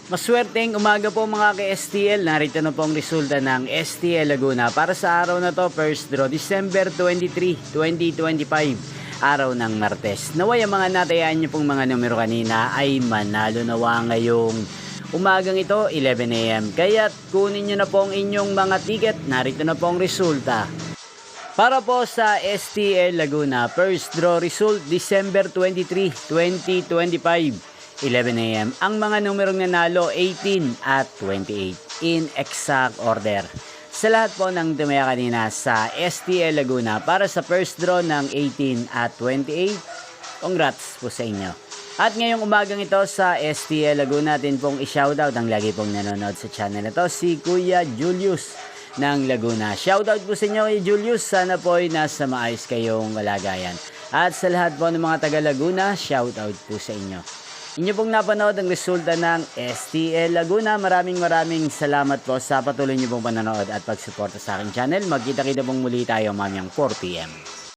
Maswerteng umaga po mga ka-STL. Narito na po ang resulta ng STL Laguna para sa araw na to, first draw, December 23, 2025, araw ng Martes. Naway ang mga natayaan nyo pong mga numero kanina ay manalo nawa ngayong umagang ito, 11 AM. Kaya't kunin nyo na po ang inyong mga ticket. Narito na po ang resulta. Para po sa STL Laguna, first draw result, December 23, 2025. 11 AM. Ang mga numerong nanalo 18 at 28 in exact order. Sa lahat po ng tumaya kanina sa STL Laguna para sa first draw ng 18 at 28, congrats po sa inyo. At ngayong umagang ito sa STL Laguna, natin pong i-shoutout ang lagi pong nanonood sa channel na to, si Kuya Julius ng Laguna. Shoutout po sa inyo kay Julius, sana po ay nasa maayos kayong kalagayan. At sa lahat po ng mga taga Laguna, shoutout po sa inyo. Inyo pong napanood ang resulta ng STL Laguna. Maraming salamat po sa patuloy niyo pong panonood at pagsuporta sa aking channel. Magkita-kita pong muli tayo mamayang 4 PM.